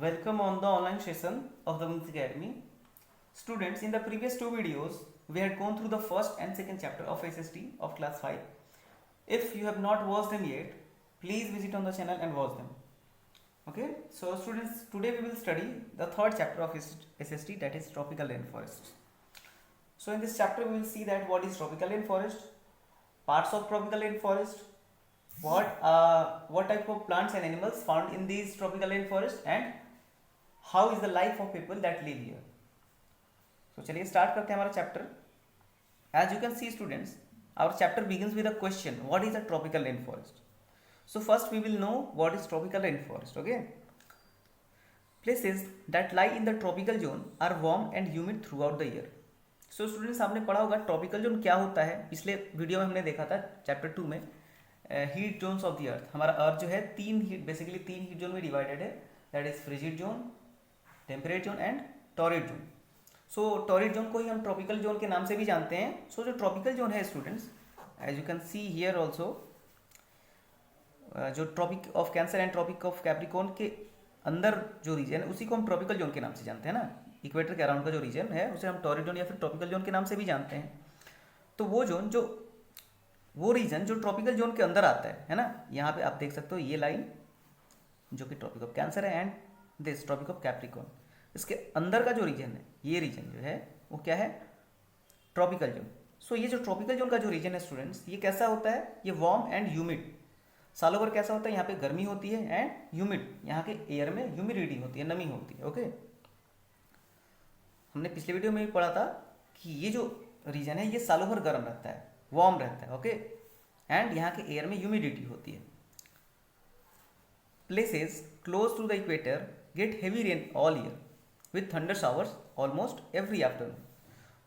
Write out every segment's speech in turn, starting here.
Welcome on the online session of the Wings Academy. Students, in the previous two videos, we had gone through the first and second chapter of SST of class 5. If you have not watched them yet, please visit on the channel and watch them. Okay, so students, today we will study the third chapter of SST, that is tropical rainforest. So in this chapter we will see that what is tropical rainforest, parts of tropical rainforest, what type of plants and animals found in these tropical rainforest, and how is the life of people that live here. So चलिए start करते हैं हमारा chapter. As you can see students, our chapter begins with a question: what is a tropical rainforest? So first we will know what is tropical rainforest. Okay, places that lie in the tropical zone are warm and humid throughout the year. So students, आपने पढ़ा होगा tropical zone क्या होता है. पिछले video में हमने देखा था चैप्टर 2 में heat zones of the earth. हमारा अर्थ जो है तीन हीट जोन में डिवाइडेड है, that is frigid zone, temperate zone and torrid zone. So torrid zone को ही हम ट्रॉपिकल जोन के नाम से भी जानते हैं. सो जो ट्रॉपिकल जोन है students, as you can see here also, जो tropic of cancer and tropic of capricorn के अंदर जो रीजन है उसी को हम ट्रॉपिकल जोन के नाम से जानते हैं ना. इक्वेटर के अराउंड का जो रीजन है उसे हम टॉरिड जोन या फिर ट्रॉपिकल जोन के नाम से भी जानते हैं. तो वो रीजन जो ट्रॉपिकल जोन के अंदर आता है ना. यहाँ पे आप देख सकते हो ये लाइन जो कि ट्रॉपिक ऑफ कैंसर है and this tropic of Capricorn. इसके अंदर का जो रीजन है, ये रीजन जो है वो क्या है, ट्रॉपिकल जोन. सो ये जो ट्रॉपिकल जोन का जो रीजन है स्टूडेंट्स, ये कैसा होता है, ये वार्म एंड ह्यूमिड. सालों भर कैसा होता है, यहाँ पे गर्मी होती है एंड ह्यूमिड, यहाँ के एयर में ह्यूमिडिटी होती है, नमी होती है. ओके, हमने पिछले वीडियो में भी पढ़ा था कि ये जो रीजन है ये सालों भर गर्म रहता है, वार्म रहता है. ओके, एंड यहाँ के एयर में ह्यूमिडिटी होती है. Places close to the equator get heavy rain all year with thunder showers almost every afternoon.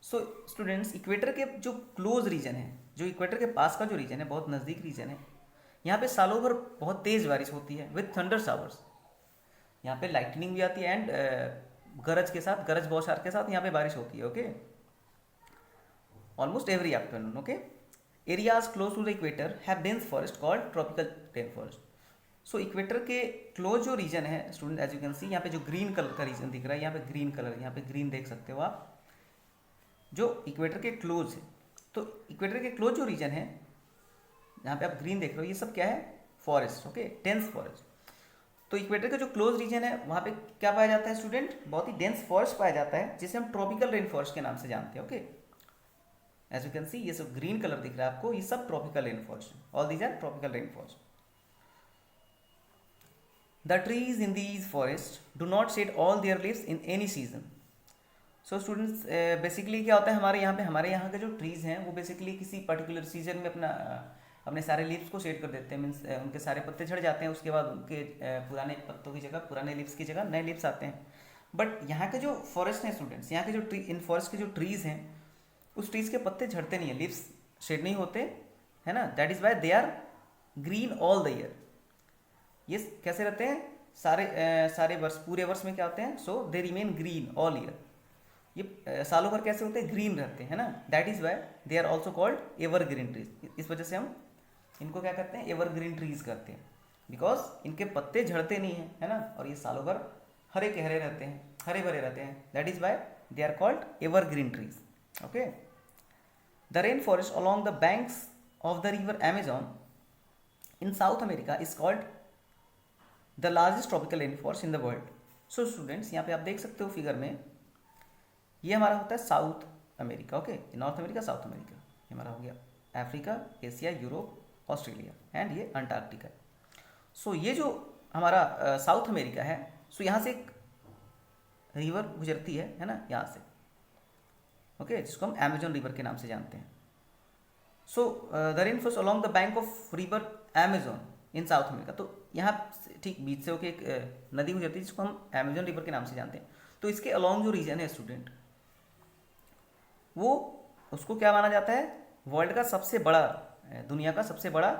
So students, equator के जो क्लोज रीजन है, जो इक्वेटर के पास का जो रीजन है, बहुत नज़दीक रीजन है, यहाँ पे सालों भर बहुत तेज़ बारिश होती है विथ थंडर शावर्स. यहाँ पे लाइटनिंग भी आती है एंड गरज बौछार के साथ यहाँ पे बारिश होती है. Okay, almost every afternoon. Okay, areas close to the equator have dense forest called tropical rain forest. So equator के क्लोज जो रीजन है student, as you can see, यहाँ पे जो ग्रीन कलर का रीजन दिख रहा है, यहाँ पे ग्रीन कलर, यहाँ पे ग्रीन देख सकते हो आप, जो इक्वेटर के क्लोज है. तो इक्वेटर के क्लोज जो रीजन है, यहाँ पे आप ग्रीन देख रहे हो, ये सब क्या है, फॉरेस्ट. Okay, dense forest. तो इक्वेटर का जो क्लोज रीजन है वहाँ पे क्या पाया जाता है स्टूडेंट, बहुत ही डेंस फॉरेस्ट पाया जाता है, जिसे हम ट्रॉपिकल रेन फॉरेस्ट के नाम से जानते हैं. Okay, as you can see, ये सब ग्रीन कलर दिख रहा है आपको, ये सब tropical rain forest, all these are tropical rain forest. The trees in these forest do not shed all their leaves in any season. So students, basically क्या होता है, हमारे यहाँ के जो ट्रीज हैं वो बेसिकली किसी पर्टिकुलर सीजन में अपने सारे लीव्स को शेड कर देते हैं. मीन्स उनके सारे पत्ते झड़ जाते हैं, उसके बाद उनके पुराने पत्तों की जगह, पुराने लीव्स की जगह नए लीव्स आते हैं. बट यहाँ के जो फॉरेस्ट हैं स्टूडेंट्स, यहाँ के जो इन फॉरेस्ट के जो ट्रीज़ हैं, उस ट्रीज़ के पत्ते झड़ते नहीं है, लीव्स शेड नहीं होते, है ना. That is why they are green all the year. ये कैसे रहते हैं, सारे वर्ष, पूरे वर्ष में क्या होते हैं, so they remain green all year. ये सालों भर कैसे होते हैं, ग्रीन रहते हैं ना. That is why they are also called evergreen trees. इस वजह से हम इनको क्या करते हैं, एवर ग्रीन ट्रीज करते हैं, बिकॉज इनके पत्ते झड़ते नहीं हैं, है ना, और ये सालों भर हरे के हरे रहते हैं, हरे भरे रहते हैं. That is why they are called evergreen trees. Okay, the rain forest along the banks of the river Amazon in South America is called the largest tropical rain forest in the world. So students, यहाँ पे आप देख सकते हो figure में, ये हमारा होता है South America. Okay, north America, south America, ये हमारा हो गया Africa, Asia, Europe, Australia and ये अंटार्कटिका. सो ये जो हमारा साउथ अमेरिका है, सो यहाँ से एक रिवर गुजरती है ना, यहाँ से. ओके, जिसको हम अमेजन रिवर के नाम से जानते हैं. So the rain false along the bank of river Amazon in South America. तो यहाँ ठीक बीच से होकर एक नदी गुजरती है, जिसको हम अमेजन रिवर के नाम से जानते हैं. तो इसके अलॉन्ग जो रीजन है स्टूडेंट, वो उसको क्या माना जाता है, वर्ल्ड का सबसे बड़ा, दुनिया का सबसे बड़ा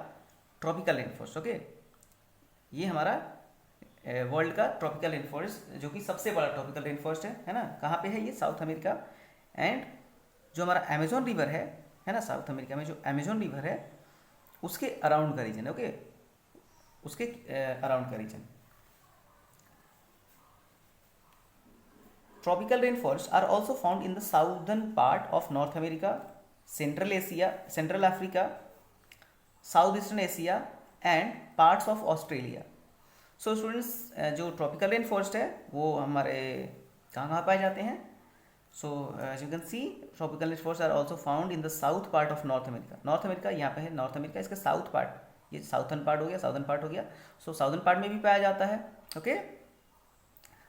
ट्रॉपिकल रेन फॉरेस्ट. ओके, ये हमारा वर्ल्ड का ट्रॉपिकल रेन फॉरेस्ट, जो कि सबसे बड़ा ट्रॉपिकल रेन फॉरेस्ट है ना. कहाँ पे है ये, साउथ अमेरिका. एंड जो हमारा अमेजोन रिवर है ना, साउथ अमेरिका में जो अमेजोन रिवर है उसके अराउंड का रीजन. ओके, उसके अराउंड का region. Tropical rain forest are also found in the southern part of North America, Central Asia, Central Africa, south eastern Asia and parts of Australia. So students, जो tropical rain forest है वो हमारे कहाँ कहाँ पाए जाते हैं? So as you can see, tropical rain forest are also found in the south part of North America. North America यहाँ पे है, नॉर्थ अमेरिका इसका साउथ पार्ट, ये साउथर्न पार्ट हो गया, साउथर्न पार्ट हो गया। सो साउथर्न पार्ट में भी पाया जाता है। ओके,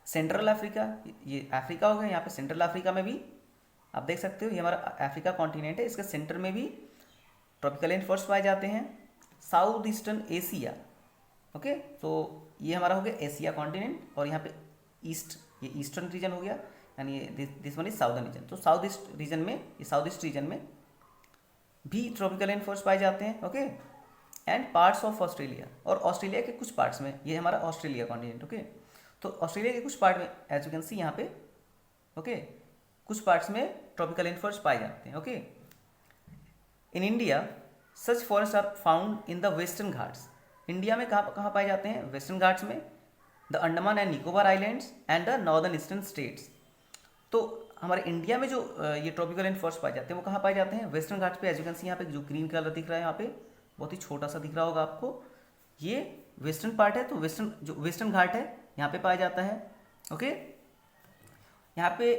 सेंट्रल अफ्रीका, ये अफ्रीका हो गया, यहाँ पे सेंट्रल अफ्रीका में भी आप देख सकते हो, ये हमारा अफ्रीका कॉन्टिनेंट है, इसके सेंटर में भी ट्रॉपिकल रेन फॉरेस्ट पाए जाते हैं। साउथ ईस्टर्न एशिया, ओके, तो ये हमारा हो गया एशिया कॉन्टिनेंट, और यहाँ पे ईस्ट, ये ईस्टर्न रीजन हो गया, यानी this one is southern region. तो साउथ ईस्ट रीजन में, ये साउथ ईस्ट रीजन में भी ट्रॉपिकल रेन फॉरेस्ट पाए जाते हैं। Okay, and parts of Australia, और ऑस्ट्रेलिया के कुछ पार्ट्स में, ये हमारा ऑस्ट्रेलिया कॉन्टिनेंट। ओके, तो ऑस्ट्रेलिया के कुछ पार्ट में एज यू कैन सी यहाँ पे, ओके, कुछ पार्ट्स में ट्रॉपिकल रेन फॉरेस्ट पाए जाते हैं। Okay, in India such forest are found in the Western Ghats. India में कहाँ कहाँ पाए जाते हैं? वेस्टर्न घाट्स में, the Andaman and Nicobar islands and the northern eastern states. तो हमारे इंडिया में जो ये ट्रॉपिकल रेन फॉरेस्ट पाए जाते हैं वो कहाँ पाए जाते हैं? वेस्टर्न घाट्स पे। एज यू कैन सी यहाँ पे जो ग्रीन कलर दिख रहा है, यहाँ पे बहुत ही छोटा सा दिख रहा होगा आपको, ये वेस्टर्न पार्ट है, तो वेस्टर्न, जो वेस्टर्न घाट है यहाँ पे पाया जाता है। ओके, यहाँ पे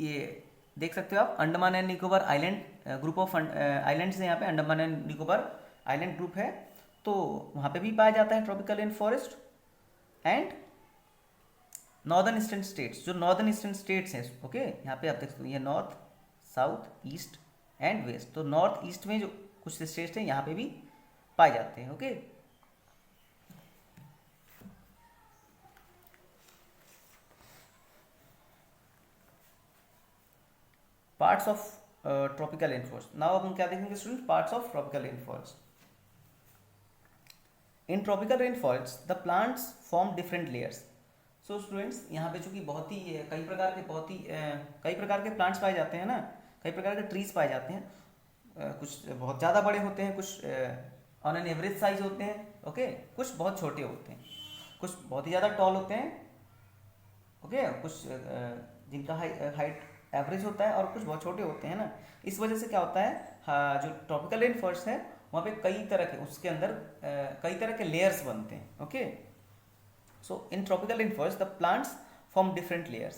ये देख सकते हो आप, Andaman and Nicobar island, group of islands है यहाँ पे, Andaman and Nicobar island group है, तो वहाँ पे भी पाया जाता है tropical rain forest. And northern eastern states, जो नॉर्दर्न ईस्टर्न स्टेट्स हैं, ओके, यहाँ पे आप देख सकते हो, ये north, south, east and west, तो नॉर्थ ईस्ट में जो कुछ स्टेट्स हैं यहाँ पे भी पाए जाते हैं। Okay, parts of tropical rain forest. Now अब हम क्या देखेंगे student? Parts of tropical rain forest. In tropical rain forest the plants form different layers. So students, यहाँ पे चूंकि बहुत ही कई प्रकार के प्लांट्स पाए जाते हैं ना, कई प्रकार के ट्रीज पाए जाते हैं, कुछ बहुत ज़्यादा बड़े होते हैं, कुछ ऑन एन एवरेज साइज होते हैं। ओके, कुछ बहुत छोटे होते हैं, कुछ बहुत ही ज़्यादा टॉल होते हैं, ओके, कुछ जिनका हाइट एवरेज होता है, और कुछ बहुत छोटे होते हैं ना। इस वजह से क्या होता है, हाँ, जो ट्रॉपिकल रेन फॉरेस्ट है वहाँ पे कई तरह के, उसके अंदर कई तरह के लेयर्स बनते हैं। Okay, so in tropical rain forest the plants form different layers.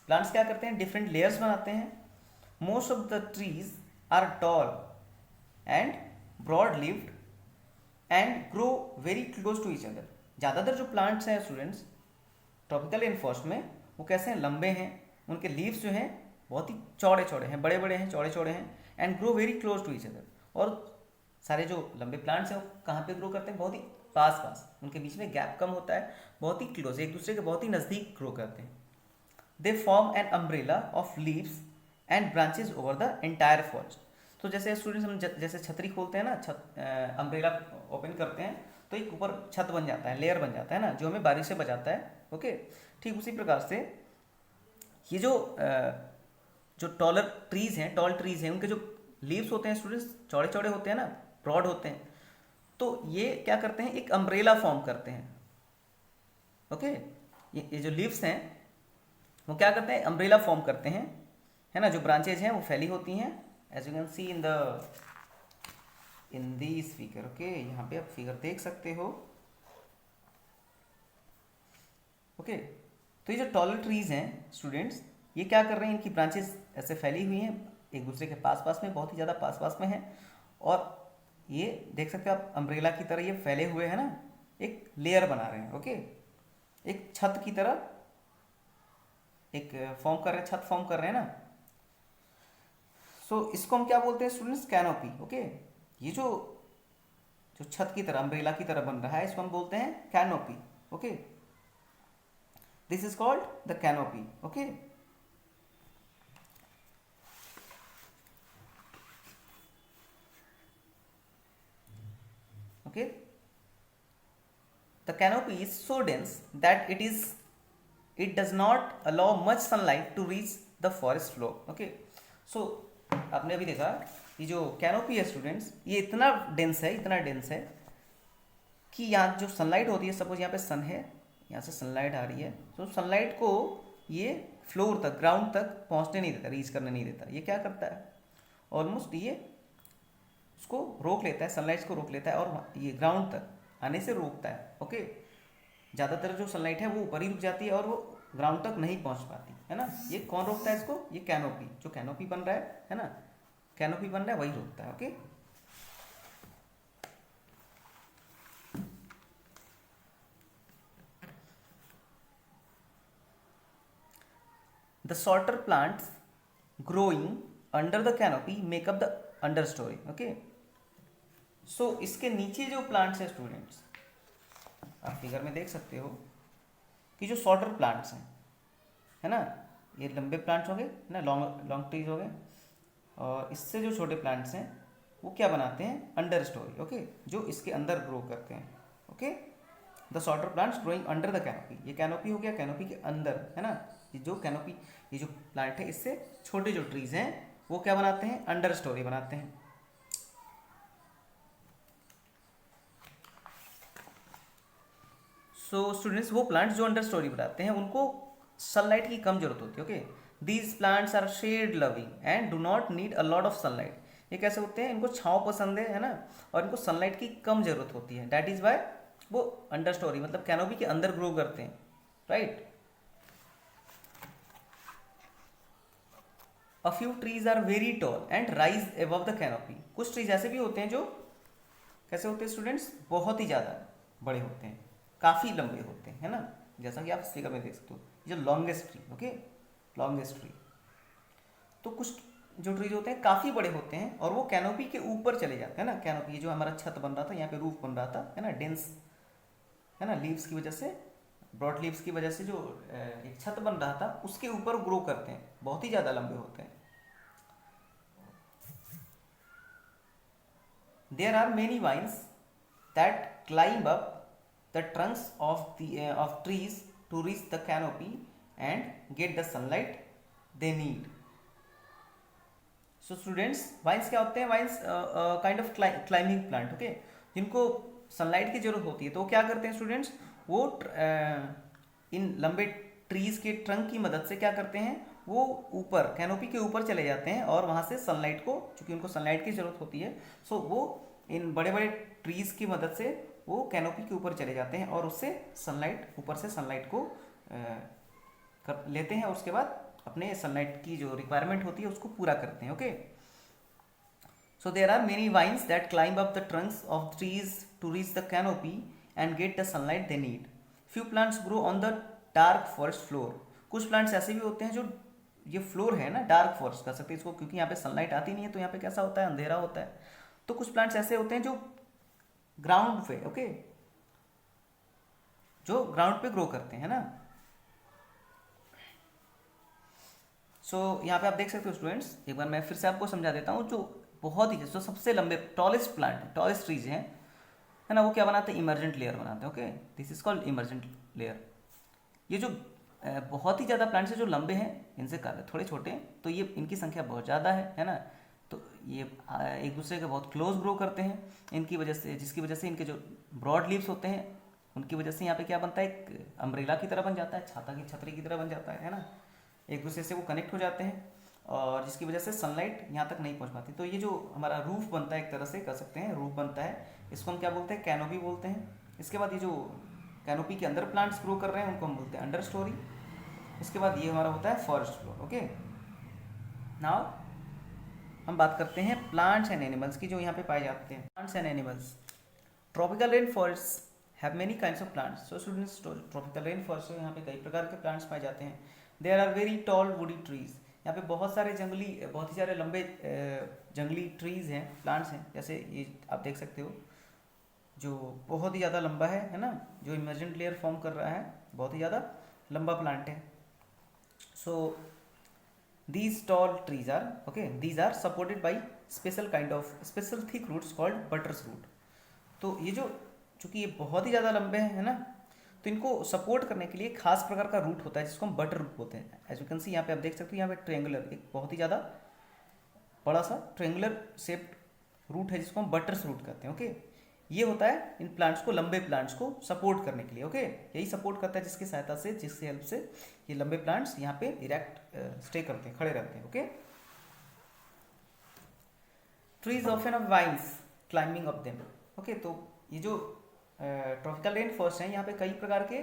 Plants क्या करते हैं? डिफरेंट लेयर्स बनाते हैं। Most of the trees are tall and broad leaved and grow very close to each other. ज़्यादातर जो plants हैं students tropical rain forest में, वो कैसे हैं? लंबे हैं, उनके लीव्स जो हैं बहुत ही चौड़े चौड़े हैं, बड़े बड़े हैं, चौड़े चौड़े हैं, and grow very close to each other. और सारे जो लंबे प्लांट्स हैं वो कहाँ पे ग्रो करते हैं? बहुत ही पास पास, उनके बीच में गैप कम होता है, बहुत ही क्लोज, एक दूसरे के बहुत ही नज़दीक ग्रो करते हैं। They form an umbrella of leaves and branches over the entire forest. तो जैसे स्टूडेंट्स हम जैसे छतरी खोलते हैं ना, अम्ब्रेला ओपन करते हैं तो एक ऊपर छत बन जाता है, लेयर बन जाता है ना, जो हमें बारिश से बचाता है। ओके, ठीक उसी प्रकार से ये जो टॉलर ट्रीज हैं, टॉल ट्रीज हैं, उनके जो लीव्स होते हैं स्टूडेंट्स चौड़े चौड़े होते हैं ना, ब्रॉड होते हैं, तो ये क्या करते हैं? एक अम्ब्रेला फॉर्म करते हैं। ओके, ये जो लीव्स हैं वो क्या करते हैं? अम्ब्रेला फॉर्म करते हैं, है ना। जो ब्रांचेज हैं वो फैली होती हैं, as you can see in this figure. Okay, यहाँ पे आप फिगर देख सकते हो। ओके, तो ये जो टॉलर ट्रीज हैं स्टूडेंट्स, ये क्या कर रहे हैं? इनकी ब्रांचेस ऐसे फैली हुई हैं, एक दूसरे के पास पास में, बहुत ही ज़्यादा पास पास में हैं, और ये देख सकते हो आप अम्ब्रेला की तरह ये फैले हुए हैं ना, एक लेयर बना रहे हैं। ओके, एक छत की तरह एक फॉर्म कर रहे हैं, छत फॉर्म कर रहे हैं ना। सो इसको हम क्या बोलते हैं स्टूडेंट्स? कैनोपी। ओके, ये जो छत की तरह, अम्ब्रेला की तरह बन रहा है, इसको हम बोलते हैं canopy. Okay, this is called the canopy. Okay, okay, the canopy is so dense that it does not allow much sunlight to reach the forest floor. Okay, so आपने अभी देखा ये जो कैनोपी है स्टूडेंट्स, ये इतना डेंस है कि यहाँ जो सनलाइट होती है, सपोज यहाँ पे सन है, यहाँ से सनलाइट आ रही है, तो सनलाइट को ये फ्लोर तक, ग्राउंड तक पहुंचने नहीं देता, रीच करने नहीं देता। ये क्या करता है, ऑलमोस्ट ये उसको रोक लेता है, सनलाइट को रोक लेता है और ये ग्राउंड तक आने से रोकता है। ओके, ज़्यादातर जो सनलाइट है वो ऊपर ही रुक जाती है और वो ग्राउंड तक नहीं पहुंच पाती है ना। ये कौन रोकता है इसको, ये कैनोपी, जो कैनोपी बन रहा है ना, कैनोपी बन रहा है वही रोकता है। Okay, the shorter plants growing under the canopy make up the understory. Okay, so इसके नीचे जो प्लांट्स हैं स्टूडेंट्स, आप फिगर में देख सकते हो कि जो शॉर्टर प्लांट्स हैं है ना, ये लंबे प्लांट्स हो गए ना, लॉन्ग लॉन्ग ट्रीज हो गए, और इससे जो छोटे प्लांट्स हैं वो क्या बनाते हैं, अंडर स्टोरी। ओके, जो इसके अंदर ग्रो करते हैं। Okay, the shorter plants growing under the canopy, ये कैनोपी हो गया, कैनोपी के अंदर है ना, ये जो कैनोपी, ये जो प्लांट है इससे छोटे जो ट्रीज हैं वो क्या बनाते हैं, अंडर स्टोरी बनाते हैं। सो स्टूडेंट्स, वो प्लांट्स जो अंडर स्टोरी बनाते हैं उनको सनलाइट की कम जरूरत होती है। Okay, these plants are shade loving and do not need a lot of sunlight. ये कैसे होते हैं, इनको छाँव पसंद है ना, और इनको सनलाइट की कम जरूरत होती है। दैट इज वाई वो अंडर स्टोरी मतलब कैनोपी के अंदर ग्रो करते हैं। Right, a few trees are very tall and rise above the canopy. कुछ ट्रीज ऐसे भी होते हैं जो कैसे होते हैं स्टूडेंट्स, बहुत ही ज़्यादा बड़े होते हैं, काफ़ी लंबे होते हैं है ना, जैसा कि आप इस फिगर में देख सकते हो, जो longest tree. Okay, longest tree. तो कुछ जो ट्रीज होते हैं काफ़ी बड़े होते हैं और वो कैनोपी के ऊपर चले जाते हैं ना। कैनोपी, ये जो हमारा छत बन रहा था, यहाँ पे रूफ बन रहा था है ना, डेंस है ना, लीव्स की वजह से, ब्रॉड लीव्स की वजह से जो एक छत बन रहा था उसके ऊपर ग्रो करते हैं, बहुत ही ज़्यादा लंबे होते हैं। There are many vines that climb up the trunks of trees to reach the canopy and get the sunlight they need. So students, vines क्या होते हैं, vines kind of climbing plant। okay, जिनको सनलाइट की जरूरत होती है तो वो क्या करते हैं स्टूडेंट्स, वो इन लंबे ट्रीज के ट्रंक की मदद से क्या करते हैं, वो ऊपर कैनोपी के ऊपर चले जाते हैं और वहाँ से सनलाइट को, चूँकि उनको सनलाइट की ज़रूरत होती है, सो वो इन बड़े बड़े ट्रीज़ की मदद से वो कैनोपी के ऊपर चले जाते हैं और उससे सनलाइट, ऊपर से सनलाइट को लेते हैं और उसके बाद अपने सनलाइट की जो रिक्वायरमेंट होती है उसको पूरा करते हैं। Okay, so there are many vines that climb up the trunks of trees to reach the canopy and get the sunlight they need. Few plants grow on the dark forest floor. कुछ plants ऐसे भी होते हैं जो, ये floor है ना, dark forest कर सकते हैं इसको, क्योंकि यहाँ पे सनलाइट आती नहीं है तो यहाँ पे कैसा होता है, अंधेरा होता है। तो कुछ प्लांट्स ऐसे होते हैं जो ग्राउंड पे, ओके, जो ग्राउंड पे ग्रो करते हैं ना। सो यहाँ पे आप देख सकते हो स्टूडेंट्स, एक बार मैं फिर से आपको समझा देता हूँ, जो बहुत ही, जो सबसे लंबे टॉलेस्ट प्लांट, टॉलेस्ट ट्रीज हैं है ना, वो क्या बनाते हैं, इमर्जेंट लेयर बनाते हैं। Okay, this is called emergent layer. ये जो बहुत ही ज़्यादा प्लांट्स हैं जो लंबे हैं, इनसे थोड़े छोटे हैं, तो ये इनकी संख्या बहुत ज़्यादा है ना, तो ये एक दूसरे के बहुत क्लोज ग्रो करते हैं, इनकी वजह से, जिसकी वजह से इनके जो ब्रॉड लीव्स होते हैं उनकी वजह से यहाँ पे क्या बनता है, एक अम्ब्रेला की तरह बन जाता है, छाता की छतरी की तरह बन जाता है ना, एक दूसरे से वो कनेक्ट हो जाते हैं और जिसकी वजह से सनलाइट यहाँ तक नहीं पहुँच पाती। तो ये जो हमारा रूफ बनता है, एक तरह से कह सकते हैं रूफ बनता है, इसको हम क्या बोलते हैं, कैनोपी बोलते हैं। इसके बाद ये जो कैनोपी के अंदर प्लांट्स ग्रो कर रहे हैं उनको हम बोलते हैं अंडर स्टोरी। इसके बाद ये हमारा होता है फर्स्ट फ्लोर। ओके, नाउ हम बात करते हैं प्लांट्स एंड एनिमल्स की जो यहाँ पे पाए जाते हैं। Plants and animals, tropical rain forest have many kinds of plants. So students, tropical rain forest में यहाँ पे कई प्रकार के प्लांट्स पाए जाते हैं। There are very tall woody trees, यहाँ पे बहुत सारे जंगली, बहुत ही सारे लंबे जंगली ट्रीज हैं, प्लांट्स हैं, जैसे ये आप देख सकते हो जो बहुत ही ज़्यादा लंबा है ना, जो इमर्जेंट लेयर फॉर्म कर रहा है, बहुत ही ज़्यादा लंबा प्लांट है। सो these tall trees are, okay, these are supported by special thick roots called buttress root। तो ये जो, चूंकि ये बहुत ही ज़्यादा लंबे हैं है ना, तो इनको सपोर्ट करने के लिए खास प्रकार का रूट होता है जिसको हम बटर रूट बोलते हैं। एज यू कैन सी यहाँ पे आप देख सकते हो, यहाँ पे ट्रेंगुलर, एक बहुत ही ज़्यादा बड़ा सा ट्रेंगुलर शेप्ड रूट है जिसको हम बटर्स रूट कहते हैं। ओके, ये होता है इन प्लांट्स को, लंबे प्लांट्स को सपोर्ट करने के लिए। ओके, यही सपोर्ट करता है जिसकी सहायता से, जिसकी हेल्प से ये लंबे प्लांट्स यहाँ पे इरेक्ट स्टे करते हैं, खड़े रहते हैं। Okay, trees often of vines climbing up them. Okay, तो ये जो ट्रॉपिकल रेन फॉरेस्ट है, यहाँ पे कई प्रकार के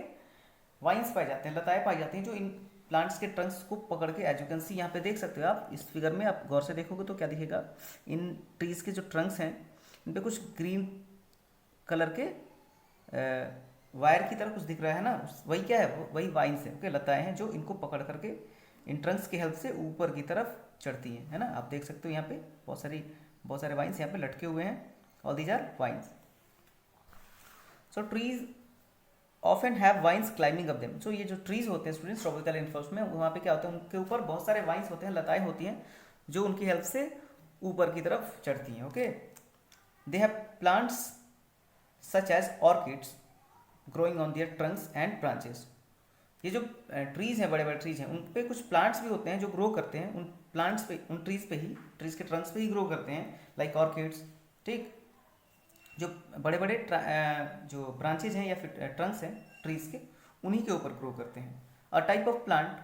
वाइन्स पाए जाते हैं, लताएं पाई जाती हैं, जो इन प्लांट्स के ट्रंक्स को पकड़ के, एज यू कैन सी यहाँ पे देख सकते हो आप इस फिगर में, आप गौर से देखोगे तो क्या दिखेगा, इन ट्रीज के जो ट्रंक्स हैं इन पे कुछ ग्रीन कलर के वायर की तरह कुछ दिख रहा है ना, वही क्या है, वही वाइन्स है। ओके, लताएं हैं जो इनको पकड़ करके इन ट्रंक्स की हेल्प से ऊपर की तरफ चढ़ती हैं, है ना। आप देख सकते हो यहाँ पे बहुत सारे वाइन्स यहाँ पे लटके हुए हैं, all these are vines. So trees often have vines climbing up them. So ये जो ट्रीज होते हैं स्टूडेंट्स ट्रॉपिकल रेन फॉरेस्ट में, वहाँ पे क्या होता है, उनके ऊपर बहुत सारे वाइन्स होते हैं, लताएं होती हैं जो उनकी हेल्प से ऊपर की तरफ चढ़ती हैं। Okay, they have plants such as orchids growing on their trunks and branches. ये जो ट्रीज हैं, बड़े बड़े ट्रीज हैं, उन पे कुछ प्लांट्स भी होते हैं जो ग्रो करते हैं उन प्लांट्स पे, उन ट्रीज पे ही, ट्रीज के ट्रंक्स पे ही ग्रो करते हैं, लाइक ऑर्किड्स। ठीक, जो बड़े बड़े जो ब्रांचेज हैं या फिर ट्रंक्स हैं ट्रीज के, उन्हीं के ऊपर ग्रो करते हैं। A type of plant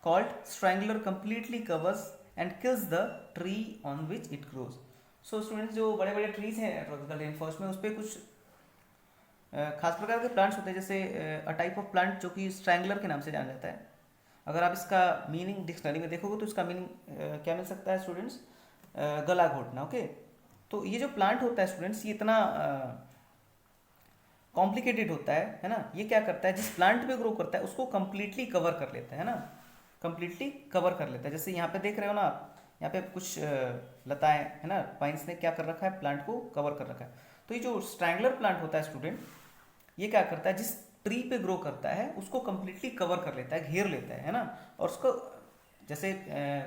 called strangler completely covers and kills the tree on which it grows. So students, जो बड़े बड़े ट्रीज हैं ट्रॉपिकल रेन फॉरेस्ट में, उस पर कुछ खास प्रकार के प्लांट्स होते हैं, जैसे अ टाइप ऑफ प्लांट जो कि स्ट्रैंगलर के नाम से जाना जाता है। अगर आप इसका मीनिंग डिक्शनरी में देखोगे तो इसका मीनिंग क्या मिल सकता है स्टूडेंट्स, गला घोटना। ओके, तो ये जो प्लांट होता है स्टूडेंट्स, ये इतना कॉम्प्लिकेटेड होता है ना। ये क्या करता है, जिस प्लांट पे ग्रो करता है उसको कंप्लीटली कवर कर लेता है ना, कंप्लीटली कवर कर लेता है। जैसे यहाँ पे देख रहे हो ना आप, यहाँ पे कुछ लताएं है ना, पाइन्स ने क्या कर रखा है, प्लांट को कवर कर रखा है। तो ये जो स्ट्रैंगलर प्लांट होता है स्टूडेंट, ये क्या करता है, जिस ट्री पे ग्रो करता है उसको कंप्लीटली कवर कर लेता है, घेर लेता है ना। और उसको जैसे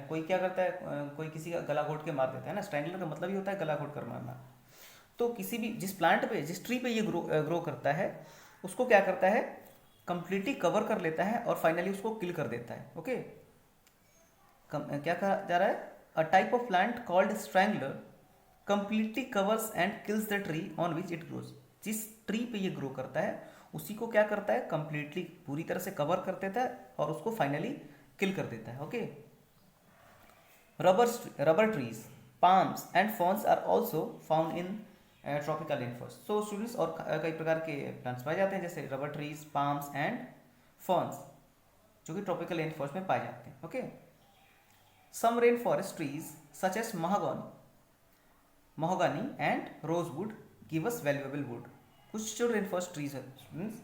कोई क्या करता है, कोई किसी का गला घोट के मार देता है ना, स्ट्रैंगलर का मतलब ही होता है गला घोट कर मारना। तो किसी भी जिस प्लांट पे, जिस ट्री पे ये ग्रो करता है, उसको क्या करता है, कंप्लीटली कवर कर लेता है और फाइनली उसको किल कर देता है। ओके, क्या कहा जा रहा है, a type of plant called strangler completely covers and kills the tree on which it grows. जिस ट्री पे ये ग्रो करता है उसी को क्या करता है, कंप्लीटली पूरी तरह से कवर कर देता है और उसको फाइनली किल कर देता है। Okay, rubber trees, palms and ferns are also found in tropical rain forest. So students, और कई प्रकार के प्लांट्स पाए जाते हैं, जैसे rubber trees, palms and ferns, जो कि ट्रॉपिकल रेन फॉरेस्ट में पाए जाते हैं। Okay, some rain forest trees such as mahogany and rosewood give us valuable wood। कुछ जो रेन फॉरेस्ट ट्रीज है स्टूडेंट्स,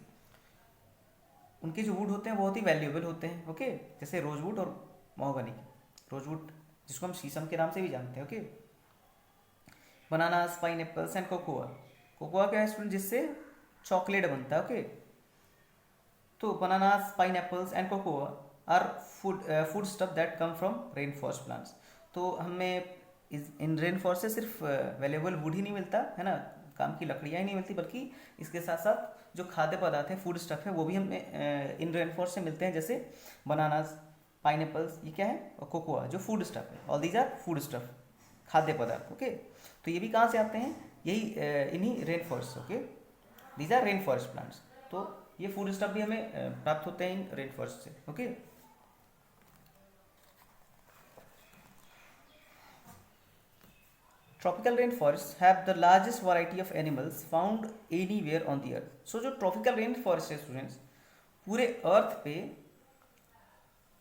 उनके जो वुड होते हैं बहुत ही वैल्यूएबल होते हैं। ओके, जैसे रोजवुड और महोगनी। रोजवुड जिसको हम शीशम के नाम से भी जानते हैं। Okay, bananas, pineapples and cocoa. Cocoa क्या है स्टूडेंट, जिससे चॉकलेट बनता है। ओके, तो bananas, pineapples and cocoa are foodstuff that come from rain forest plants. तो हमें इन रेन फॉरेस्ट से सिर्फ वैल्यूएबल वुड ही नहीं मिलता है ना, काम की लकड़ियाँ ही नहीं मिलती, बल्कि इसके साथ साथ जो खाद्य पदार्थ है, फूड स्टफ है, वो भी हमें इन रेन फॉरेस्ट से मिलते हैं, जैसे बनानास, पाइनएप्पल्स, ये क्या है, और कोकोआ जो फूड स्टफ है। All these are foodstuff, खाद्य पदार्थ। ओके, तो ये भी कहाँ से आते हैं, यही इन्हीं rain forest. Okay, these are rain forest plants. तो ये फूड स्टफ भी हमें प्राप्त होते हैं इन रेन फॉरेस्ट से। Okay, tropical rain forest have the largest variety of animals found anywhere on the earth. So जो ट्रॉपिकल रेन फॉरेस्ट है स्टूडेंट्स, पूरे अर्थ पे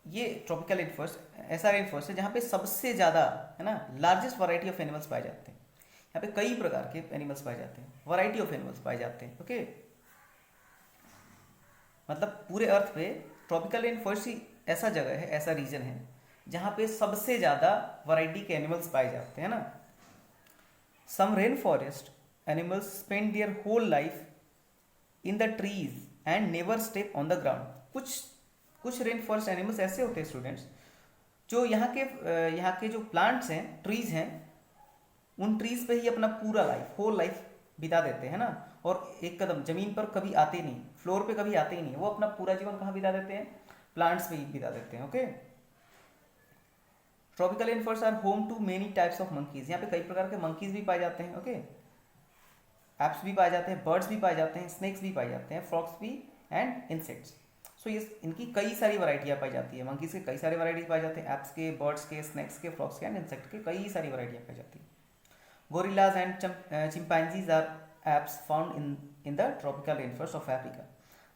ये ट्रॉपिकल रेन फॉरेस्ट ऐसा रेन फॉरेस्ट है जहाँ पे सबसे ज़्यादा है ना लार्जेस्ट वैरायटी ऑफ एनिमल्स पाए जाते हैं। यहाँ पे कई प्रकार के एनिमल्स पाए जाते हैं, वैरायटी ऑफ एनिमल्स पाए जाते हैं। ओके, मतलब पूरे अर्थ पे ट्रॉपिकल रेन फॉरेस्ट ही ऐसा जगह है, ऐसा रीजन है जहाँ पे सबसे ज़्यादा वैरायटी के एनिमल्स पाए जाते हैं ना। Some rainforest animals spend their whole life in the trees and never step on the ground। कुछ रेन फॉरेस्ट एनिमल्स ऐसे होते हैं स्टूडेंट्स, जो यहाँ के जो प्लांट्स हैं, ट्रीज हैं, उन ट्रीज पे ही अपना पूरा लाइफ, होल लाइफ बिता देते हैं ना, और एक कदम जमीन पर कभी आते नहीं, फ्लोर पे कभी आते ही नहीं, वो अपना पूरा जीवन कहाँ बिता देते हैं, प्लांट्स पे ही बिता देते हैं। Okay, tropical rain forest are home to many types of monkeys. यहाँ पे कई प्रकार के मंकीज भी पाए जाते हैं। ओके, एप्स भी पाए जाते हैं, बर्ड्स भी पाए जाते हैं, स्नेक्स भी पाए जाते हैं, फ्रॉग्स भी एंड इंसेक्ट्स। सो ये इनकी कई सारी वैरायटियाँ पाई जाती है। मंकीज़ के कई सारे वैरायटीज पाए जाते हैं, एप्स के, बर्ड्स के, स्नेक्स के, फ्रॉग्स के एंड इंसेक्ट के कई सारी वैरायटियाँ पाई जाती है। Gorillas and chimpanzees are apes found in the tropical rain forest of Africa.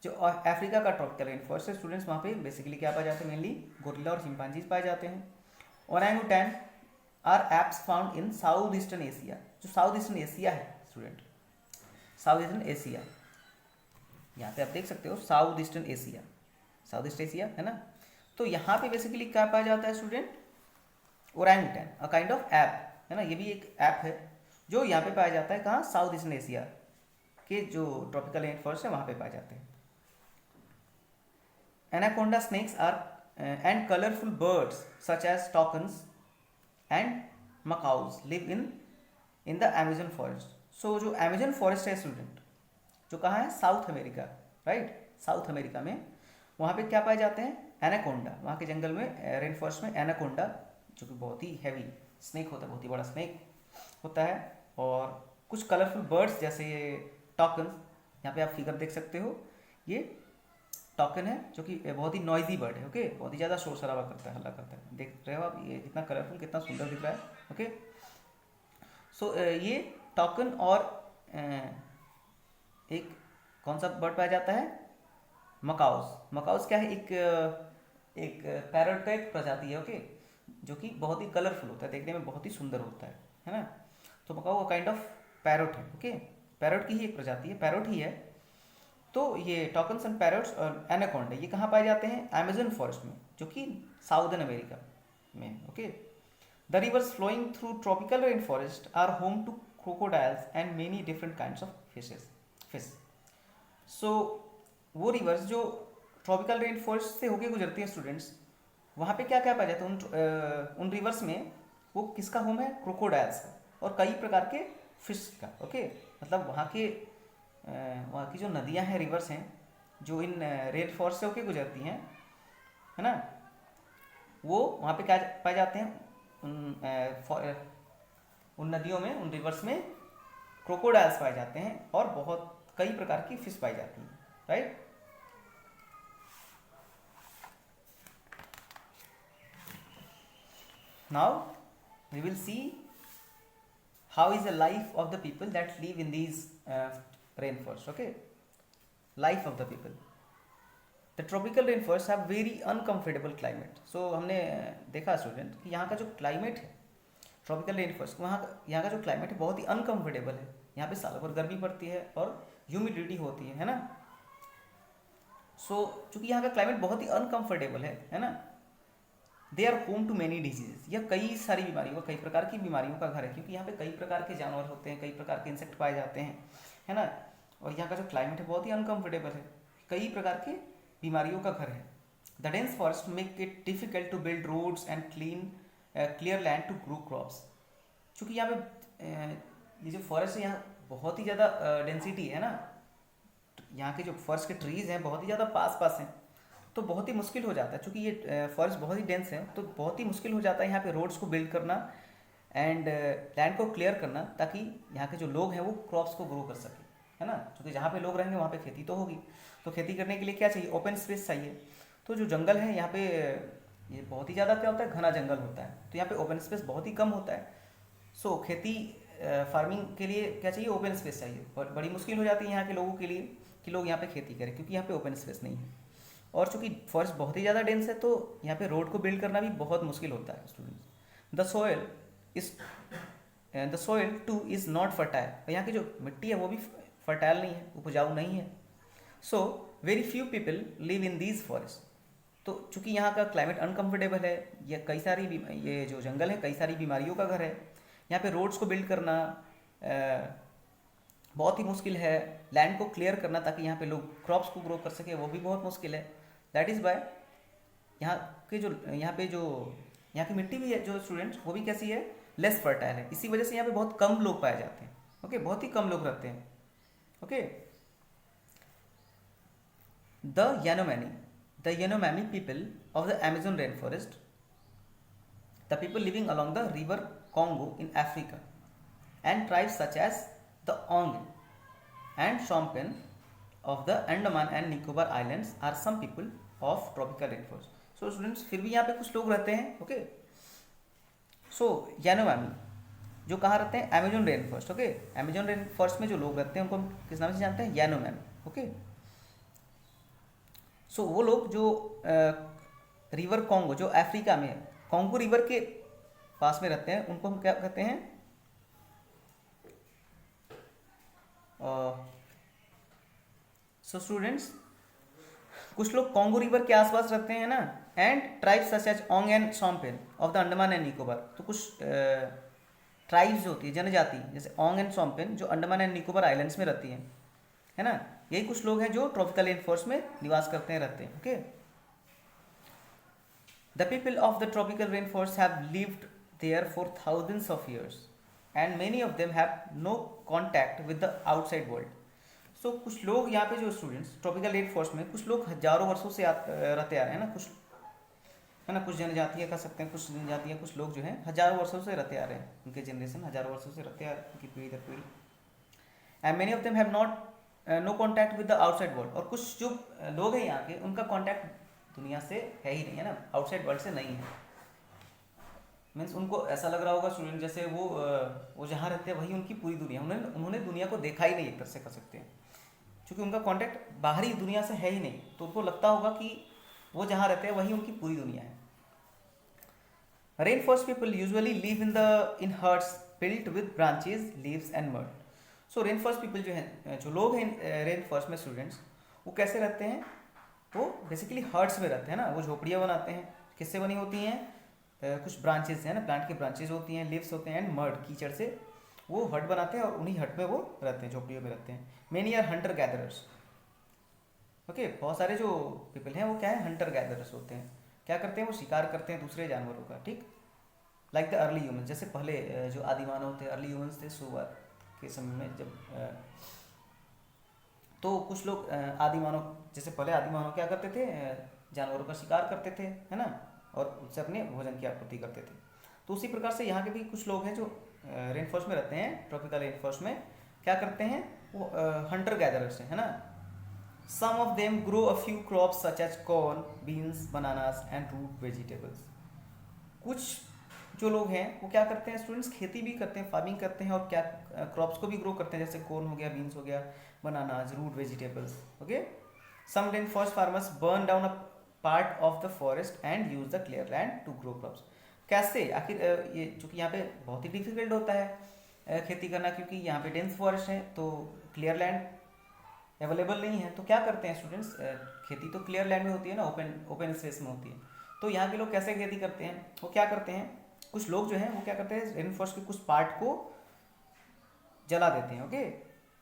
जो अफ्रीका का ट्रॉपिकल रेन फॉरेस्ट है स्टूडेंट्स, वहाँ पे बेसिकली क्या पाए जाते हैं, मेनली गोरिल्ला और चिंपैंजीज पाए जाते हैं। Orangutan are apes found in south eastern Asia. जो साउथ ईस्टर्न एशिया है स्टूडेंट, साउथ ईस्टर्न एशिया, यहाँ पे आप देख सकते हो south eastern Asia, south east Asia है ना। तो यहाँ पे बेसिकली क्या पाया जाता है student, orangutan, a kind of app है ना, ये भी एक ऐप है जो यहाँ पे पाया जाता है। कहाँ, साउथ ईस्टर्न एशिया के जो ट्रॉपिकल रेन फॉरेस्ट है वहाँ पे पाए जाते हैं। Anaconda snakes are and colourful birds such as toucans and macaws live in the Amazon forest. So जो अमेजन फॉरेस्ट है स्टूडेंट, जो कहाँ है, South America, right, South America में, वहाँ पे क्या पाए जाते हैं, एनाकोंडा। वहाँ के जंगल में, रेन फॉरेस्ट में एनाकोंडा, जो कि बहुत ही हैवी स्नेक होता है, बहुत ही बड़ा स्नेक होता है। और कुछ कलरफुल बर्ड्स जैसे टॉकन, यहाँ पे आप फिगर देख सकते हो, ये टॉकन है जो कि बहुत ही नॉइजी बर्ड है, ओके, बहुत ही ज़्यादा शोर शराबा करता है, हल्ला करता है। देख रहे हो आप, ये कितना कलरफुल, कितना सुंदर दिख रहा है, ओके। सो ये टॉकन और एक कौन सा बर्ड पाया जाता है, मकाउस। मकाउस क्या है, एक पैरट का एक प्रजाति है, ओके, जो कि बहुत ही कलरफुल होता है, देखने में बहुत ही सुंदर होता है ना। तो मकाऊ काइंड ऑफ पैरट है, ओके, पैरट की ही एक प्रजाति है, पैरट ही है। तो ये टॉकन्स एंड पैरट्स और एनाकोंडा ये कहाँ पाए जाते हैं, अमेजन फॉरेस्ट में, जो कि साउदर्न अमेरिका में, okay. The rivers flowing through tropical rain forest are home to crocodiles and many different kinds of fish. So वो रिवर्स जो ट्रॉपिकल रेन फॉरेस्ट से होके गुजरती हैं स्टूडेंट्स, वहाँ पे क्या क्या पाया जाता है उन रिवर्स में, वो किसका होम है, क्रोकोडाइल्स का और कई प्रकार के फिश का, ओके। मतलब वहाँ की जो नदियाँ हैं, रिवर्स हैं, जो इन रेन फॉरेस्ट से होके गुजरती हैं, है ना, वो वहाँ पे क्या पाए जाते हैं, उन नदियों में, उन रिवर्स में क्रोकोडाइल्स पाए जाते हैं और बहुत कई प्रकार की फिश पाई जाती हैं, right. Now we will see how is the life of the people that live in these rainforests, okay. Life of the people. The tropical rainforests have very uncomfortable climate. So हमने देखा student कि यहाँ का जो climate है tropical rainforest, यहाँ का जो क्लाइमेट है बहुत ही अनकम्फर्टेबल है। यहाँ पे सालों भर गर्मी पड़ती है और ह्यूमिडिटी होती है ना। सो चूँकि यहाँ का क्लाइमेट बहुत ही अनकम्फर्टेबल है ना, they are home to many diseases, यह कई सारी बीमारियों, कई प्रकार की बीमारियों का घर है, क्योंकि यहाँ पे कई प्रकार के जानवर होते हैं, कई प्रकार के इंसेक्ट पाए जाते हैं, है ना। और यहाँ का जो क्लाइमेट है बहुत ही अनकम्फर्टेबल है, कई प्रकार के बीमारियों का घर है। The dense forest make it difficult to build roads and clear land to grow crops. चूँकि यहाँ पे ये जो फॉरेस्ट है, यहाँ बहुत ही ज़्यादा डेंसिटी है ना, यहाँ के जो फॉरेस्ट के ट्रीज़ हैं बहुत ही ज़्यादा पास हैं, तो बहुत ही मुश्किल हो जाता है। चूँकि ये फॉरेस्ट बहुत ही डेंस है, तो बहुत ही मुश्किल हो जाता है यहाँ पे रोड्स को बिल्ड करना एंड लैंड को क्लियर करना, ताकि यहाँ के जो लोग हैं वो क्रॉप्स को ग्रो कर सके, है ना। क्योंकि जहाँ पे लोग रहेंगे वहाँ पे खेती तो होगी, तो खेती करने के लिए क्या चाहिए, ओपन स्पेस चाहिए। तो जो जंगल है यहाँ पे, ये बहुत ही ज़्यादा क्या होता है, घना जंगल होता है, तो यहाँ पे ओपन स्पेस बहुत ही कम होता है। सो खेती फार्मिंग के लिए क्या चाहिए, ओपन स्पेस चाहिए। और बड़ी मुश्किल हो जाती है यहाँ के लोगों के लिए कि लोग यहाँ पे खेती करें, क्योंकि यहाँ पे ओपन स्पेस नहीं है। और चूँकि फॉरेस्ट बहुत ही ज़्यादा डेंस है, तो यहाँ पे रोड को बिल्ड करना भी बहुत मुश्किल होता है students. The soil two is not fertile, यहाँ की जो मिट्टी है वो भी फर्टाइल नहीं है, उपजाऊ नहीं है। So very few people live in these forest. तो चूँकि यहाँ का क्लाइमेट अनकम्फर्टेबल है, ये कई सारी, ये जो जंगल है कई सारी बीमारियों का घर है, यहाँ पे रोड्स को बिल्ड करना बहुत ही मुश्किल है, लैंड को क्लियर करना ताकि यहाँ पे लोग क्रॉप्स को ग्रो कर सके वो भी बहुत मुश्किल है। दैट इज़ बाय यहाँ की मिट्टी भी है जो स्टूडेंट्स, वो भी कैसी है, लेस फर्टाइल है। इसी वजह से यहाँ पे बहुत कम लोग पाए जाते हैं, ओके, बहुत ही कम लोग रहते हैं, okay. The Yanomami people of the Amazon rain forest, the people living along the river Congo in Africa and tribes such as the Ong and Shompen of the Andaman and Nicobar islands are some people of tropical rain forest. So students फिर भी यहाँ पे कुछ लोग रहते हैं। Okay, सो Yanomami जो कहाँ रहते हैं, Amazon rain forest. Okay, Amazon rain forest में जो लोग रहते हैं उनको हम किस नाम से जानते हैं, यानोमामी। ओके, सो वो लोग जो रिवर कॉन्गो जो अफ्रीका में कॉन्गो रिवर के पास में रहते हैं उनको हम क्या कहते हैं, सो स्टूडेंट्स कुछ लोग कॉन्गो रिवर के आसपास रहते हैं ना, and tribes such as Onge and Shompen of the Andaman and Nicobar. तो कुछ ट्राइब्स होती है, जनजाति, जैसे ओंग एंड शॉम्पेन जो अंडमान एंड निकोबार आइलैंड्स में रहती हैं, है ना, यही कुछ लोग हैं जो ट्रॉपिकल रेन फॉरेस्ट में निवास करते हैं, रहते हैं। Okay, the people of the tropical rain forest have lived there for thousands of years and many of them have no contact with the outside world. So कुछ लोग यहाँ पे जो स्टूडेंट्स ट्रॉपिकल रेन फॉरेस्ट में कुछ लोग हजारों वर्षों से रहते आ रहे हैं ना, कुछ है ना, कुछ जनजातियाँ कह सकते हैं, कुछ जनजातियाँ कुछ लोग जो हैं हजारों वर्षों से रहते आ रहे हैं, उनके जनरेशन हजारों वर्षों से रहते आ रहे हैं, उनकी पीढ़ी दर पीढ़ी। And many of them have not know contact with the outside world. और कुछ जो लोग हैं यहाँ के उनका कॉन्टैक्ट दुनिया से है ही नहीं, है ना, आउटसाइड वर्ल्ड से नहीं है। मीन्स उनको ऐसा लग रहा होगा स्टूडेंट जैसे वो जहाँ रहते हैं वही उनकी पूरी दुनिया, उन्होंने दुनिया को देखा ही नहीं, एक तरह से कह सकते हैं, क्योंकि उनका कॉन्टैक्ट बाहरी दुनिया से है ही नहीं, तो उनको लगता होगा कि वो जहाँ रहते हैं वही उनकी पूरी दुनिया है। Rain forest people usually live in huts built with branches leaves and mud. So rain forest people जो हैं, जो लोग हैं रेन फॉरेस्ट में स्टूडेंट्स, वो कैसे रहते हैं, वो बेसिकली हर्ट्स में रहते हैं ना, वो झोपड़ियाँ बनाते हैं, किससे बनी होती हैं, कुछ ब्रांचेज हैं ना, प्लांट की ब्रांचेज होती हैं, लीव्स होते हैं, एंड मड कीचड़ से वो हट बनाते हैं और उन्हीं हट में वो रहते हैं, झोपड़ियों में रहते हैं। Many are hunter gatherers. Okay, बहुत सारे जो पीपल हैं वो क्या है, हंटर गैदरर्स होते हैं, क्या करते हैं, वो शिकार करते हैं दूसरे जानवरों का, ठीक, लाइक द अर्ली ह्यूमंस, जैसे पहले जो आदि मानव थे, अर्ली ह्यूमंस थे शुरुआत के समय में, जब तो कुछ लोग आदि मानव, जैसे पहले आदि मानव क्या करते थे, जानवरों का शिकार करते थे, है ना, और उससे अपने भोजन की आपूर्ति करते थे। तो उसी प्रकार से यहाँ के भी कुछ लोग हैं जो रेन फॉरेस्ट में रहते हैं, ट्रॉपिकल रेन फॉरेस्ट में क्या करते हैं, वो हंटर गैदरर्स हैं, है ना। Some of them grow a few crops such as corn, beans, bananas and root vegetables. कुछ जो लोग हैं वो क्या करते हैं स्टूडेंट्स, खेती भी करते हैं, फार्मिंग करते हैं, और क्या क्रॉप्स को भी ग्रो करते हैं, जैसे कॉर्न हो गया, बीन्स हो गया, bananas, root vegetables. Okay, some rain forest farmers burn down a part of the forest and use the clear land to grow crops. कैसे, आखिर ये चूँकि यहाँ पे बहुत ही डिफिकल्ट होता है खेती करना, क्योंकि यहाँ पे डेंस फॉरेस्ट है, तो क्लियर लैंड अवेलेबल नहीं है, तो क्या करते हैं स्टूडेंट्स, खेती तो क्लियर लैंड में होती है ना, ओपन स्पेस में होती है। तो यहाँ के लोग कैसे खेती करते हैं, वो क्या करते हैं, कुछ लोग जो हैं वो क्या करते हैं, रेन फॉरेस्ट के कुछ पार्ट को जला देते हैं। ओके,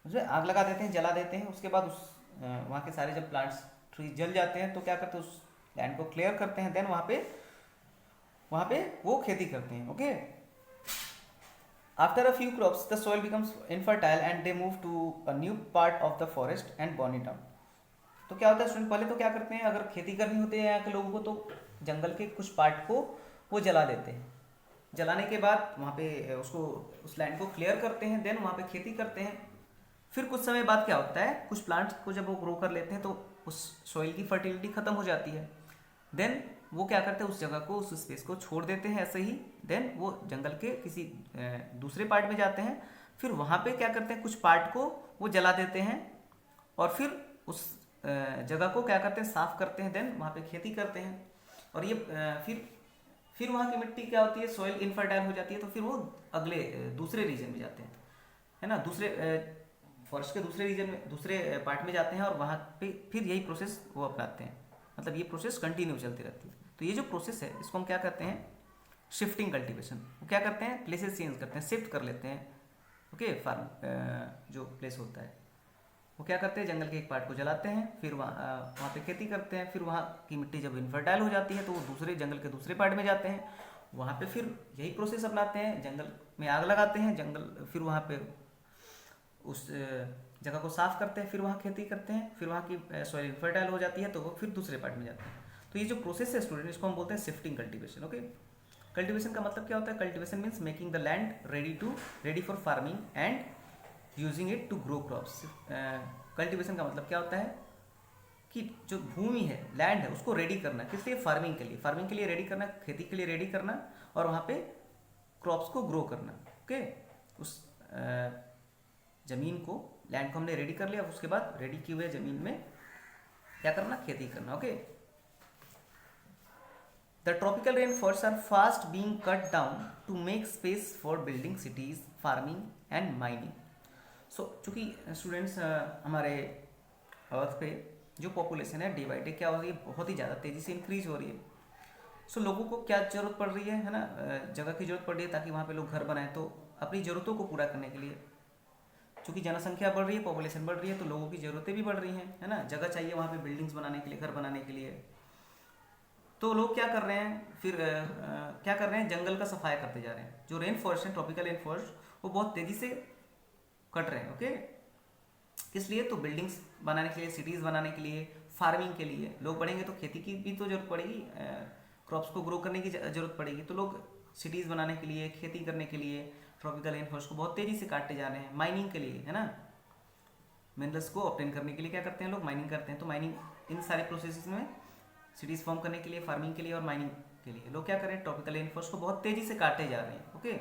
उसमें आग लगा देते हैं, जला देते हैं, उसके बाद उस वहाँ के सारे जब प्लांट्स ट्री जल जाते हैं तो क्या करते हैं, उस लैंड को क्लियर करते हैं, देन वहाँ पे वो खेती करते हैं। Okay, after a few crops the soil becomes infertile and they move to a new part of the forest and burn it down. तो क्या होता है स्टूडेंट, पहले तो क्या करते हैं, अगर खेती करनी होती है यहाँ के लोगों को तो जंगल के कुछ पार्ट को वो जला देते हैं, जलाने के बाद वहाँ पे उसको उस लैंड को क्लियर करते हैं, देन वहाँ पे खेती करते हैं। फिर कुछ समय बाद क्या होता है, कुछ प्लांट्स को जब वो ग्रो कर लेते हैं तो उस सॉइल की फर्टिलिटी खत्म हो जाती है, देन वो क्या करते हैं, उस जगह को, उस स्पेस को छोड़ देते हैं ऐसे ही, देन वो जंगल के किसी दूसरे पार्ट में जाते हैं, फिर वहाँ पे क्या करते हैं, कुछ पार्ट को वो जला देते हैं, और फिर उस जगह को क्या करते हैं, साफ करते हैं, देन वहाँ पे खेती करते हैं। और ये फिर वहाँ की मिट्टी क्या होती है, सॉइल इनफर्टाइल हो जाती है, तो फिर वो अगले दूसरे रीजन में जाते हैं, है ना, दूसरे फॉरेस्ट के दूसरे रीजन में, दूसरे पार्ट में जाते हैं, और वहाँ पे फिर यही प्रोसेस वो अपनाते हैं, मतलब ये प्रोसेस कंटिन्यू चलती रहती है। तो ये जो प्रोसेस है इसको हम क्या कहते हैं, शिफ्टिंग कल्टीवेशन। वो क्या करते हैं, प्लेसेस चेंज करते हैं, शिफ्ट कर लेते हैं। ओके, फार्म जो प्लेस होता है वो क्या करते हैं, जंगल के एक पार्ट को जलाते हैं, फिर वहाँ पे खेती करते हैं, फिर वहाँ की मिट्टी जब इनफर्टाइल हो जाती है तो वो दूसरे जंगल के दूसरे पार्ट में जाते हैं, वहाँ पे फिर यही प्रोसेस अपनाते हैं, जंगल में आग लगाते हैं, जंगल फिर वहाँ पे उस जगह को साफ करते हैं, फिर वहाँ खेती करते हैं, फिर वहाँ की सॉइल इनफर्टाइल हो जाती है तो वो फिर दूसरे पार्ट में जाते हैं। तो ये जो प्रोसेस है स्टूडेंट, इसको हम बोलते हैं शिफ्टिंग कल्टीवेशन। ओके, कल्टीवेशन का मतलब क्या होता है, cultivation means making the land ready for farming and using it to grow crops. Cultivation का मतलब क्या होता है कि जो भूमि है, लैंड है, उसको रेडी करना, किस लिए? फार्मिंग के लिए। फार्मिंग के लिए रेडी करना, खेती के लिए रेडी करना, और वहाँ पे क्रॉप्स को ग्रो करना। ओके, उस जमीन को, लैंड को हमने रेडी कर लिया, उसके बाद रेडी किए हुए जमीन में क्या करना? खेती करना। Okay, the tropical rain forest are fast being cut down to make space for building cities, farming and mining. So चूँकि स्टूडेंट्स हमारे अर्थ पे जो पॉपुलेशन है डे बाई डे क्या हो रही है? बहुत ही ज़्यादा तेज़ी से इंक्रीज हो रही है। सो लोगों को क्या ज़रूरत पड़ रही है ना? जगह की ज़रूरत पड़ रही है ताकि वहाँ पे लोग घर बनाएं, तो अपनी ज़रूरतों को पूरा करने के लिए। चूँकि जनसंख्या बढ़ रही है, पॉपुलेशन बढ़ रही है, तो लोगों की ज़रूरतें भी बढ़ रही हैं, है ना? जगह चाहिए वहाँ पे बिल्डिंग्स बनाने के लिए, घर बनाने के लिए। तो लोग क्या कर रहे हैं फिर? क्या कर रहे हैं? जंगल का सफाया करते जा रहे हैं। जो रेन फॉरेस्ट है, ट्रॉपिकल रेन फॉरेस्ट, वो बहुत तेज़ी से कट रहे हैं। ओके, किस लिए? तो बिल्डिंग्स बनाने के लिए, सिटीज़ बनाने के लिए, फार्मिंग के लिए। लोग बढ़ेंगे तो खेती की भी तो जरूरत पड़ेगी, क्रॉप्स को ग्रो करने की जरूरत पड़ेगी। तो लोग सिटीज़ बनाने के लिए, खेती करने के लिए ट्रॉपिकल रेन फॉरेस्ट को बहुत तेज़ी से काटते जा रहे हैं। माइनिंग के लिए, है ना? मिनरल्स को ऑब्टेन करने के लिए क्या करते हैं लोग? माइनिंग करते हैं। तो माइनिंग, इन सारे प्रोसेस में सिटीज़ फॉर्म करने के लिए, फार्मिंग के लिए और माइनिंग के लिए लोग क्या कर रहे हैं? ट्रॉपिकल रेन फॉरेस्ट को बहुत तेज़ी से काटते जा रहे हैं। Okay,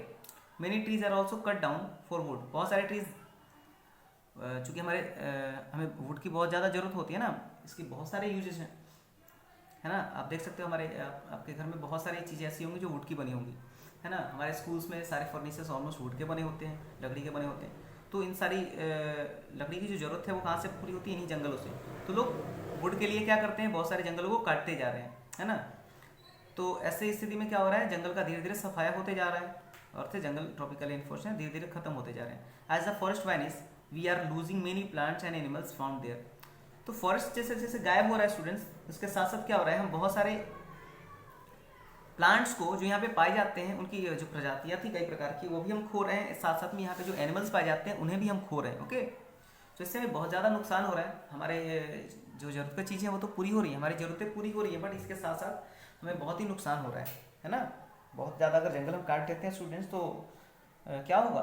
many trees are also cut down for wood. बहुत सारे ट्रीज, चूँकि हमें वुड की बहुत ज़्यादा ज़रूरत होती है ना, इसकी बहुत सारे यूजेस हैं, है ना? आप देख सकते हो आपके घर में बहुत सारी चीज़ें ऐसी होंगी जो वुड की बनी होंगी, है ना? हमारे स्कूल्स में सारे फर्नीचर्स ऑलमोस्ट वुड के बने होते हैं, लकड़ी के बने होते हैं। तो इन सारी लकड़ी की जो ज़रूरत है वो कहाँ से पूरी होती है? इन्हीं जंगलों से। तो लोग वुड के लिए क्या करते हैं? बहुत सारे जंगलों को काटते जा रहे हैं, है ना? तो ऐसे स्थिति में क्या हो रहा है? जंगल का धीरे धीरे सफाया होते जा रहा है, और थे जंगल ट्रॉपिकल रेन फॉरेस्ट धीरे धीरे खत्म होते जा रहे हैं। As the forest vanish we are losing many plants and animals found there. तो फॉरेस्ट जैसे जैसे गायब हो रहा है स्टूडेंट्स, उसके साथ साथ क्या हो रहा है? हम बहुत सारे प्लांट्स को जो यहाँ पे पाए जाते हैं, उनकी जो प्रजातियाँ थी कई प्रकार की, वो भी हम खो रहे हैं। साथ साथ में यहाँ पे जो एनिमल्स पाए जाते हैं उन्हें भी हम खो रहे हैं। ओके, तो इससे हमें बहुत ज़्यादा नुकसान हो रहा है। हमारे जो ज़रूरत की चीज़ें हैं वो तो पूरी हो रही हैं, हमारी ज़रूरतें पूरी हो रही हैं, बट इसके साथ साथ हमें बहुत ही नुकसान हो रहा है ना? बहुत ज़्यादा अगर जंगल हम काट देते हैं स्टूडेंट्स, तो क्या होगा?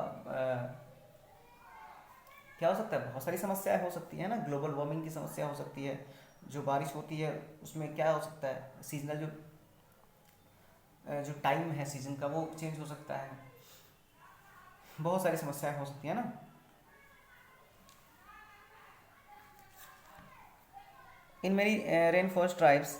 क्या हो सकता है? बहुत सारी समस्याएं हो सकती है ना? ग्लोबल वार्मिंग की समस्या हो सकती है, जो बारिश होती है उसमें क्या हो सकता है? सीजनल जो टाइम है सीजन का वो चेंज हो सकता है। बहुत सारी समस्याएं हो सकती है ना? In many rain forest tribes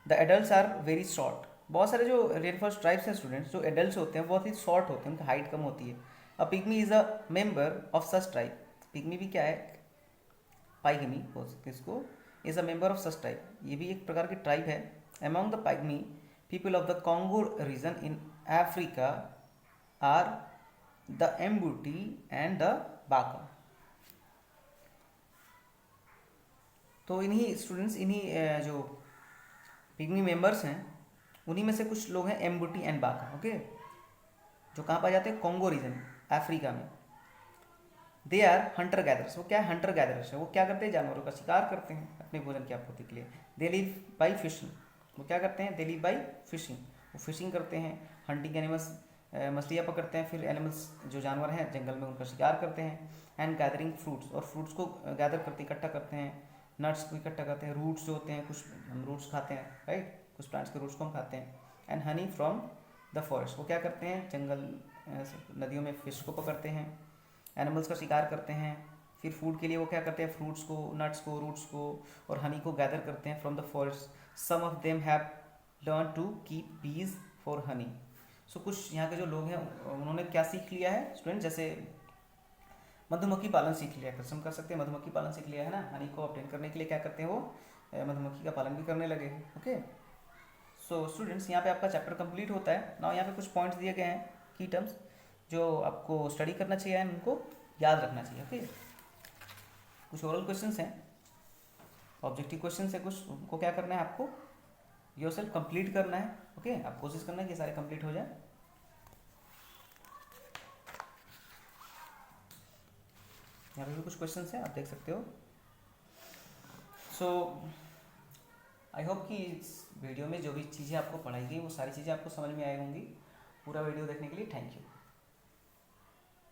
the adults are very short. बहुत सारे जो रेन फॉरेस्ट ट्राइब्स हैं स्टूडेंट्स, जो एडल्ट्स होते हैं बहुत ही शॉर्ट होते हैं, उनकी हाइट कम होती है। A pygmy is a member of such tribe. Pygmy भी क्या है? पाइगमी बोल सकते हैं इसको। Is a member of such tribe, ये भी एक प्रकार की ट्राइब है। Among the pygmy people of the Congo region in Africa are the Mbuti and the Baka. तो इन्हीं स्टूडेंट्स, इन्हीं जो पिग्मी मेंबर्स हैं उन्हीं में से कुछ लोग हैं एम्बूटी एंड बाका। ओके, जो कहाँ पाए जाते हैं? कॉन्गो रीजन, अफ्रीका में। They are hunter gatherers. वो क्या है? हंटर गैदरर्स है। वो क्या करते हैं? जानवरों का शिकार करते हैं अपने भोजन की आपूर्ति के लिए। They live by fishing. वो क्या करते हैं? They live by fishing. वो फिशिंग करते हैं, हंटिंग एनिमल्स, मछलियाँ पकड़ते हैं, फिर एनिमल्स जो जानवर हैं जंगल में उनका शिकार करते हैं। एंड गैदरिंग फ्रूट्स, और फ्रूट्स को गैदर करते, इकट्ठा करते हैं। नट्स को इकट्ठा करते हैं। रूट्स जो होते हैं, कुछ हम रूट्स खाते हैं, राइट? कुछ प्लांट्स के रूट्स को हम खाते हैं। And honey from the forest. वो क्या करते हैं? जंगल, नदियों में फिश को पकड़ते हैं, एनिमल्स का शिकार करते हैं। फिर फूड के लिए वो क्या करते हैं? फ्रूट्स को, नट्स को, रूट्स को और हनी को गैदर करते हैं from the forest. Some of them have learn to keep bees for honey. So कुछ यहाँ के जो लोग हैं उन्होंने क्या सीख लिया है स्टूडेंट? जैसे मधुमक्खी पालन सीख लिया, कसम कर सकते हैं मधुमक्खी पालन सीख लिया है ना? हनी को ऑब्टेन करने के लिए क्या करते हैं? वो मधुमक्खी का पालन भी करने लगे हैं। ओके, सो स्टूडेंट्स यहाँ पे आपका चैप्टर कंप्लीट होता है ना। यहाँ पे कुछ पॉइंट्स दिए गए हैं, की टर्म्स, जो आपको स्टडी करना चाहिए एंड उनको याद रखना चाहिए। ओके, कुछ ओरल क्वेश्चंस हैं, ऑब्जेक्टिव क्वेश्चंस है कुछ, उनको क्या करना है? आपको योरसेल्फ कंप्लीट करना है। ओके, आप कोशिश करना है कि सारे कंप्लीट हो जाए। यहाँ पे भी कुछ क्वेश्चंस हैं, आप देख सकते हो। सो आई होप कि इस वीडियो में जो भी चीज़ें आपको पढ़ाई गई वो सारी चीज़ें आपको समझ में आई होंगी। पूरा वीडियो देखने के लिए थैंक यू।